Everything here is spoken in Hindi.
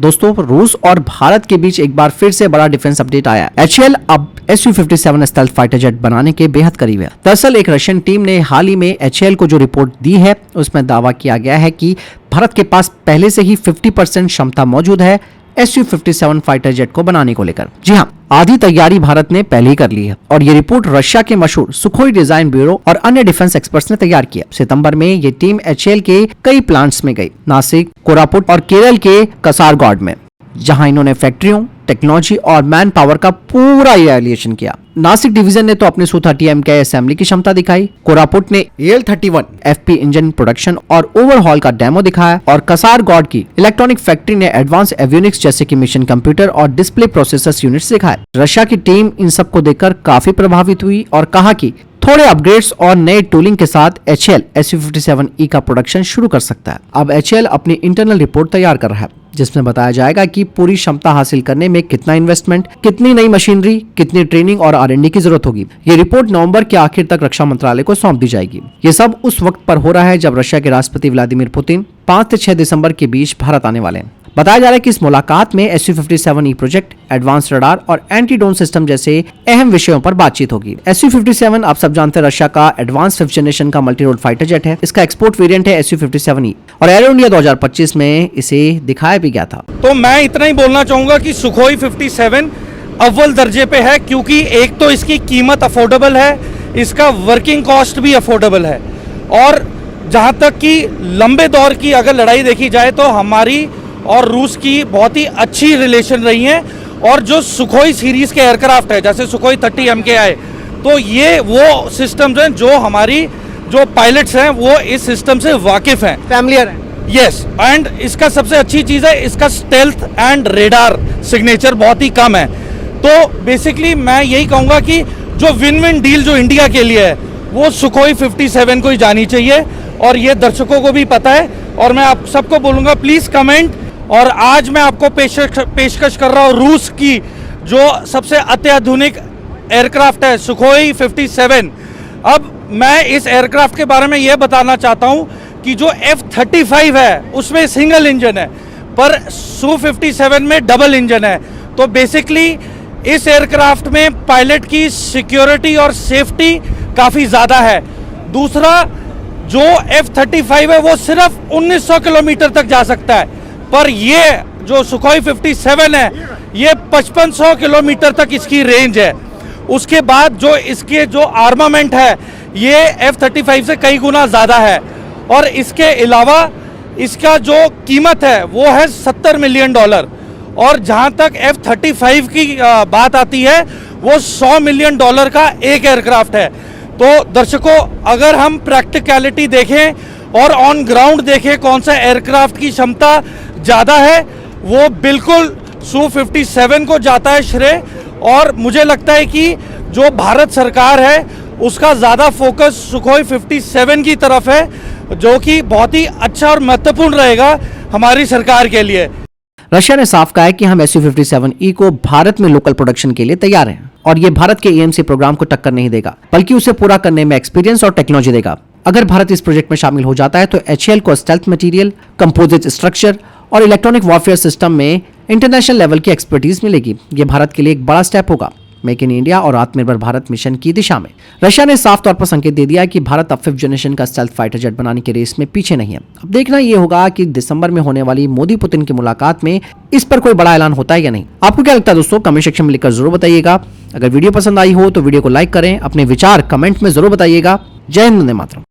दोस्तों, रूस और भारत के बीच एक बार फिर से बड़ा डिफेंस अपडेट आया है। HAL अब Su-57 स्टेल्थ फाइटर जेट बनाने के बेहद करीब है। दरअसल एक रशियन टीम ने हाल ही में HAL को जो रिपोर्ट दी है उसमें दावा किया गया है कि भारत के पास पहले से ही 50% क्षमता मौजूद है Su-57 फाइटर जेट को बनाने को लेकर। जी हाँ, आधी तैयारी भारत ने पहले ही कर ली है और ये रिपोर्ट रशिया के मशहूर सुखोई डिजाइन ब्यूरो और अन्य डिफेंस एक्सपर्ट्स ने तैयार किया। सितंबर में ये टीम HAL के कई प्लांट्स में गई, नासिक, कोरापुट और केरल के कसारगौड में, जहां इन्होंने फैक्ट्रियों, टेक्नोलॉजी और मैन पावर का पूरा इवैल्यूएशन किया। नासिक डिवीजन ने तो अपने Su-30 MKI असेंबली की क्षमता दिखाई, कोरापुट ने AL-31 FP इंजन प्रोडक्शन और ओवरहॉल का डेमो दिखाया और कसारगौड की इलेक्ट्रॉनिक फैक्ट्री ने एडवांस एवियोनिक्स जैसे कि मिशन कंप्यूटर और डिस्प्ले प्रोसेसर्स यूनिट्स दिखाए। रशिया की टीम इन सबको देखकर काफी प्रभावित हुई और कहा कि थोड़े अपग्रेड्स और नए टूलिंग के साथ HAL Su-57E का प्रोडक्शन शुरू कर सकता है। अब HAL अपनी इंटरनल रिपोर्ट तैयार कर रहा है जिसमें बताया जाएगा कि पूरी क्षमता हासिल करने में कितना इन्वेस्टमेंट, कितनी नई मशीनरी, कितनी ट्रेनिंग और R&D की जरूरत होगी। ये रिपोर्ट नवंबर के आखिर तक रक्षा मंत्रालय को सौंप दी जाएगी। ये सब उस वक्त पर हो रहा है जब रशिया के राष्ट्रपति व्लादिमीर पुतिन 5 से 6 दिसंबर के बीच भारत आने वाले हैं। बताया जा रहा है कि इस मुलाकात में Su-57E प्रोजेक्ट, एडवांस रडार और एंटी ड्रोन सिस्टम जैसे अहम विषयों पर बातचीत होगी। Su-57 आप सब जानते हैं रशिया का एडवांस 5th जनरेशन का मल्टी रोल फाइटर जेट है। इसका एक्सपोर्ट वेरिएंट है Su-57E और एरो इंडिया 2025 में इसे दिखाया भी गया था। तो मैं इतना ही बोलना चाहूंगा कि सुखोई 57 अव्वल दर्जे पे है, क्योंकि एक तो इसकी कीमत अफोर्डेबल है, इसका वर्किंग कॉस्ट भी अफोर्डेबल है, और जहां तक कि लंबे दौर की अगर लड़ाई देखी जाए तो हमारी और रूस की बहुत ही अच्छी रिलेशन रही है। और जो सुखोई सीरीज के एयरक्राफ्ट है जैसे सुखोई 30 MKI, तो ये वो सिस्टम्स हैं जो हमारी जो पायलट्स हैं वो इस सिस्टम से वाकिफ हैं, फैमिलियर है। यस, एंड इसका सबसे अच्छी चीज़ है इसका स्टेल्थ एंड रेडार सिग्नेचर बहुत ही कम है। तो बेसिकली मैं यही कहूँगा कि जो विन विन डील जो इंडिया के लिए है वो सुखोई 57 को ही जानी चाहिए, और ये दर्शकों को भी पता है। और मैं आप सबको बोलूँगा प्लीज़ कमेंट। और आज मैं आपको पेशकश कर रहा हूँ रूस की जो सबसे अत्याधुनिक एयरक्राफ्ट है सुखोई 57। अब मैं इस एयरक्राफ्ट के बारे में यह बताना चाहता हूँ कि जो F-35 है उसमें सिंगल इंजन है, पर Su-57 में डबल इंजन है। तो बेसिकली इस एयरक्राफ्ट में पायलट की सिक्योरिटी और सेफ्टी काफ़ी ज़्यादा है। दूसरा, जो F-35 है वो सिर्फ 1900 किलोमीटर तक जा सकता है, पर ये जो सुखोई 57 है ये 5500 किलोमीटर तक इसकी रेंज है। उसके बाद जो इसके जो आर्मामेंट है ये F-35 से कई गुना ज़्यादा है, और इसके अलावा इसका जो कीमत है वो है $70 मिलियन। और जहाँ तक F-35 की बात आती है वो $100 मिलियन का एक एयरक्राफ्ट है। तो दर्शकों, अगर हम प्रैक्टिकलिटी देखें और ऑन ग्राउंड देखें कौन सा एयरक्राफ्ट की क्षमता ज़्यादा है, वो बिल्कुल Su-57 को जाता है श्रेय। और मुझे लगता है कि जो भारत सरकार है उसका ज़्यादा फोकस सुखोई 57 की तरफ है, जो कि बहुत ही अच्छा और महत्वपूर्ण रहेगा हमारी सरकार के लिए। रशिया ने साफ कहा है कि हम Su-57E को भारत में लोकल प्रोडक्शन के लिए तैयार हैं और ये भारत के EMC प्रोग्राम को टक्कर नहीं देगा, बल्कि उसे पूरा करने में एक्सपीरियंस और टेक्नोलॉजी देगा। अगर भारत इस प्रोजेक्ट में शामिल हो जाता है तो HAL को स्टेल्थ मटेरियल, कंपोजिट स्ट्रक्चर और इलेक्ट्रॉनिक वॉरफेयर सिस्टम में इंटरनेशनल लेवल की एक्सपर्टीज मिलेगी। ये भारत के लिए एक बड़ा स्टेप होगा मेक इन इंडिया और आत्मनिर्भर भारत मिशन की दिशा में। रशिया ने साफ तौर पर संकेत दे दिया कि भारत अब 5th जनरेशन का स्टेल्थ फाइटर जेट बनाने की रेस में पीछे नहीं है। अब देखना यह होगा कि दिसंबर में होने वाली मोदी पुतिन की मुलाकात में इस पर कोई बड़ा ऐलान होता है या नहीं। आपको क्या लगता है दोस्तों, कमेंट सेक्शन में लिखकर जरूर बताइएगा। अगर वीडियो पसंद आई हो तो वीडियो को लाइक करें, अपने विचार कमेंट में जरूर बताइएगा। जय हिंद, वंदे मातरम।